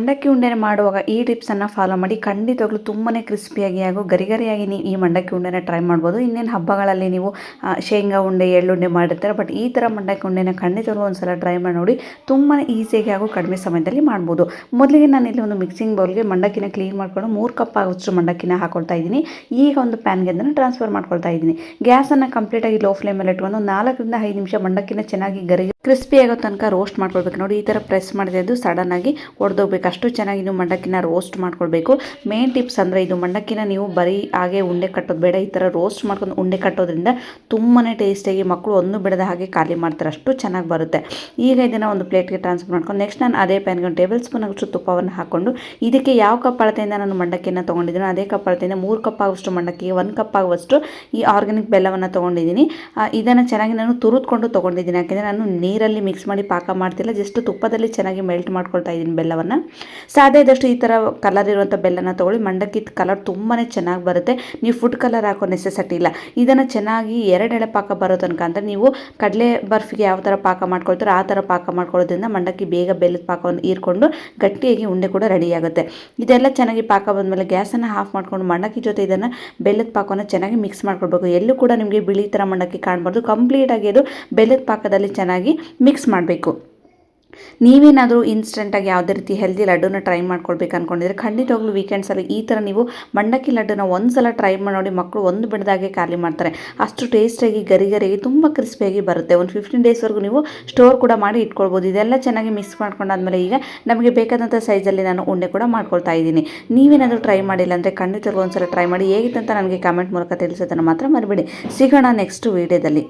ಮಂಡಕ್ಕಿ ಉಂಡೆನ ಮಾಡುವಾಗ ಈ ಟಿಪ್ಸನ್ನು ಫಾಲೋ ಮಾಡಿ ಖಂಡಿತವಾಗ್ಲೂ ತುಂಬಾ ಕ್ರಿಸ್ಪಿಯಾಗಿ ಹಾಗೂ ಗರಿಗರಿಯಾಗಿ ನೀವು ಈ ಮಂಡಕ್ಕಿ ಉಂಡೆನ ಟ್ರೈ ಮಾಡ್ಬೋದು. ಇನ್ನೇನು ಹಬ್ಬಗಳಲ್ಲಿ ನೀವು ಶೇಂಗಾ ಉಂಡೆ ಎಳ್ಳುಂಡೆ ಮಾಡಿರ್ತಾರೆ, ಬಟ್ ಈ ಥರ ಮಂಡಕ್ಕಿ ಉಂಡೆನ ಖಂಡಿತವಾಗ್ಲೂ ಒಂದು ಸಲ ಟ್ರೈ ಮಾಡಿ ನೋಡಿ. ತುಂಬಾ ಈಸಿಯಾಗಿ ಹಾಗೂ ಕಡಿಮೆ ಸಮಯದಲ್ಲಿ ಮಾಡ್ಬೋದು. ಮೊದಲಿಗೆ ನಾನು ಇಲ್ಲಿ ಒಂದು ಮಿಕ್ಸಿಂಗ್ ಬೌಲ್ಗೆ ಮಂಡಕ್ಕಿನ ಕ್ಲೀನ್ ಮಾಡ್ಕೊಂಡು 3 ಕಪ್ ಆಗೋಷ್ಟು ಮಂಡಕ್ಕಿನ ಹಾಕೊಳ್ತಾ ಇದ್ದೀನಿ. ಈಗ ಒಂದು ಪ್ಯಾನ್ಗೆ ಅದನ್ನು ಟ್ರಾನ್ಸ್ಫರ್ ಮಾಡ್ಕೊಳ್ತಾ ಇದ್ದೀನಿ. ಗ್ಯಾಸನ್ನು ಕಂಪ್ಲೀಟಾಗಿ ಲೋ ಫ್ಲೇಮಲ್ಲಿ ಇಟ್ಕೊಂಡು 4 ರಿಂದ 5 ನಿಮಿಷ ಮಂಡಕ್ಕಿನ ಚೆನ್ನಾಗಿ ಕ್ರಿಸ್ಪಿ ಆಗೋ ತನಕ ರೋಸ್ಟ್ ಮಾಡ್ಕೊಳ್ಬೇಕು. ನೋಡಿ, ಈ ಥರ ಪ್ರೆಸ್ ಮಾಡಿದೆ ಅದು ಸಡನ್ನಾಗಿ ಒಡೆದೋಗ್ಬೇಕು. ಅಷ್ಟು ಚೆನ್ನಾಗಿ ನೀವು ಮಂಡಕ್ಕಿನ ರೋಸ್ಟ್ ಮಾಡ್ಕೊಳ್ಬೇಕು. ಮೇನ್ ಟಿಪ್ಸ್ ಅಂದರೆ ಇದು ಮಂಡಕ್ಕಿನ ನೀವು ಬರೀ ಹಾಗೆ ಉಂಡೆ ಕಟ್ಟೋದು ಬೇಡ. ಈ ಥರ ರೋಸ್ಟ್ ಮಾಡ್ಕೊಂಡು ಉಂಡೆ ಕಟ್ಟೋದ್ರಿಂದ ತುಂಬಾ ಟೇಸ್ಟಿಯಾಗಿ ಮಕ್ಕಳು ಒಂದು ಬಿಡದ ಹಾಗೆ ಖಾಲಿ ಮಾಡ್ತಾರೆ, ಅಷ್ಟು ಚೆನ್ನಾಗಿ ಬರುತ್ತೆ. ಈಗ ಇದನ್ನು ಒಂದು ಪ್ಲೇಟ್ಗೆ ಟ್ರಾನ್ಸ್ಫರ್ ಮಾಡ್ಕೊಂಡು ನೆಕ್ಸ್ಟ್ ನಾನು ಅದೇ ಪ್ಯಾನ್ಗೆ 1 ಟೇಬಲ್ ಸ್ಪೂನ್ ಅಷ್ಟು ತುಪ್ಪವನ್ನು ಹಾಕ್ಕೊಂಡು ಇದಕ್ಕೆ ಯಾವ ಕಪ್ ಅಳತೆಯಿಂದ ನಾನು ಮಂಡಕ್ಕಿನ ತೊಗೊಂಡಿದ್ದೀನಿ ಅದೇ ಕಪ್ ಅಳತೆಯಿಂದ 3 ಕಪ್ ಆಗುವಷ್ಟು ಮಂಡಕ್ಕಿಗೆ 1 ಕಪ್ ಆಗುವಷ್ಟು ಈ ಆರ್ಗ್ಯಾನಿಕ್ ಬೆಲ್ಲವನ್ನು ತೊಗೊಂಡಿದ್ದೀನಿ. ಇದನ್ನು ಚೆನ್ನಾಗಿ ನಾನು ತುರಿದುಕೊಂಡು ತೊಗೊಂಡಿದ್ದೀನಿ. ಯಾಕೆಂದರೆ ನಾನು ನೀರಲ್ಲಿ ಮಿಕ್ಸ್ ಮಾಡಿ ಪಾಕ ಮಾಡ್ತಿಲ್ಲ, ಜಸ್ಟ್ ತುಪ್ಪದಲ್ಲಿ ಚೆನ್ನಾಗಿ ಮೆಲ್ಟ್ ಮಾಡ್ಕೊಳ್ತಾ ಇದ್ದೀನಿ ಬೆಲ್ಲವನ್ನು. ಸಾಧ್ಯ ಇದ್ದಷ್ಟು ಈ ಥರ ಕಲರ್ ಇರುವಂಥ ಬೆಲ್ಲನ ತೊಗೊಳ್ಳಿ. ಮಂಡಕ್ಕಿ ಕಲರ್ ತುಂಬಾ ಚೆನ್ನಾಗಿ ಬರುತ್ತೆ. ನೀವು ಫುಡ್ ಕಲರ್ ಹಾಕೋ ನೆಸೆಸಿಟಿ ಇಲ್ಲ. ಇದನ್ನು ಚೆನ್ನಾಗಿ 2 ಎಳೆ ಪಾಕ ಬರೋ ತನಕ ಅಂದರೆ ನೀವು ಕಡಲೆ ಬರ್ಫಿಗೆ ಯಾವ ಥರ ಪಾಕ ಮಾಡ್ಕೊಳ್ತಾರೋ ಆ ಥರ ಪಾಕ ಮಾಡ್ಕೊಳ್ಳೋದ್ರಿಂದ ಮಂಡಕ್ಕಿ ಬೇಗ ಬೆಲ್ಲದ ಪಾಕವನ್ನು ಹೀರ್ಕೊಂಡು ಗಟ್ಟಿಯಾಗಿ ಉಂಡೆ ಕೂಡ ರೆಡಿ ಆಗುತ್ತೆ. ಇದೆಲ್ಲ ಚೆನ್ನಾಗಿ ಪಾಕ ಬಂದಮೇಲೆ ಗ್ಯಾಸನ್ನು ಆಫ್ ಮಾಡ್ಕೊಂಡು ಮಂಡಕ್ಕಿ ಜೊತೆ ಇದನ್ನು ಬೆಲ್ಲದ ಪಾಕವನ್ನು ಚೆನ್ನಾಗಿ ಮಿಕ್ಸ್ ಮಾಡ್ಕೊಳ್ಬೇಕು. ಎಲ್ಲೂ ಕೂಡ ನಿಮಗೆ ಬಿಳಿ ಥರ ಮಂಡಕ್ಕಿ ಕಾಣಬಾರ್ದು. ಕಂಪ್ಲೀಟಾಗಿ ಅದು ಬೆಲ್ಲದ ಪಾಕದಲ್ಲಿ ಚೆನ್ನಾಗಿ ಮಿಕ್ಸ್ ಮಾಡಬೇಕು. ನೀವೇನಾದರೂ ಇನ್ಸ್ಟೆಂಟಾಗಿ ಯಾವುದೇ ರೀತಿ ಹೆಲ್ದಿ ಲಡ್ಡುನ ಟ್ರೈ ಮಾಡ್ಕೊಳ್ಬೇಕು ಅಂದ್ಕೊಂಡಿದ್ರೆ ಖಂಡಿತವಾಗ್ಲೂ ವೀಕೆಂಡ್ಸಲ್ಲಿ ಈ ಥರ ನೀವು ಮಂಡಕ್ಕಿ ಲಡ್ಡುನ ಒಂದು ಸಲ ಟ್ರೈ ಮಾಡಿ ನೋಡಿ. ಮಕ್ಕಳು ಒಂದು ಬಿಡದಾಗೆ ಖಾಲಿ ಮಾಡ್ತಾರೆ, ಅಷ್ಟು ಟೇಸ್ಟಾಗಿ ಗರಿಗರಿಯಾಗಿ ತುಂಬ ಕ್ರಿಸ್ಪಿಯಾಗಿ ಬರುತ್ತೆ. ಒಂದು 15 ಡೇಸ್ವರೆಗೂ ನೀವು ಸ್ಟೋರ್ ಕೂಡ ಮಾಡಿ ಇಟ್ಕೊಳ್ಬೋದು. ಇದೆಲ್ಲ ಚೆನ್ನಾಗಿ ಮಿಕ್ಸ್ ಮಾಡ್ಕೊಂಡಾದ್ಮೇಲೆ ಈಗ ನಮಗೆ ಬೇಕಾದಂಥ ಸೈಜಲ್ಲಿ ನಾನು ಉಂಡೆ ಕೂಡ ಮಾಡ್ಕೊಳ್ತಾ ಇದ್ದೀನಿ. ನೀವೇನಾದರೂ ಟ್ರೈ ಮಾಡಿಲ್ಲ ಅಂದರೆ ಖಂಡಿತವಾಗ್ಲೂ ಒಂದು ಸಲ ಟ್ರೈ ಮಾಡಿ. ಹೇಗಿತ್ತಂತ ನನಗೆ ಕಾಮೆಂಟ್ ಮೂಲಕ ತಿಳಿಸೋದನ್ನು ಮಾತ್ರ ಮರಿಬೇಡಿ. ಸಿಗೋಣ ನೆಕ್ಸ್ಟ್ ವೀಡಿಯೋದಲ್ಲಿ.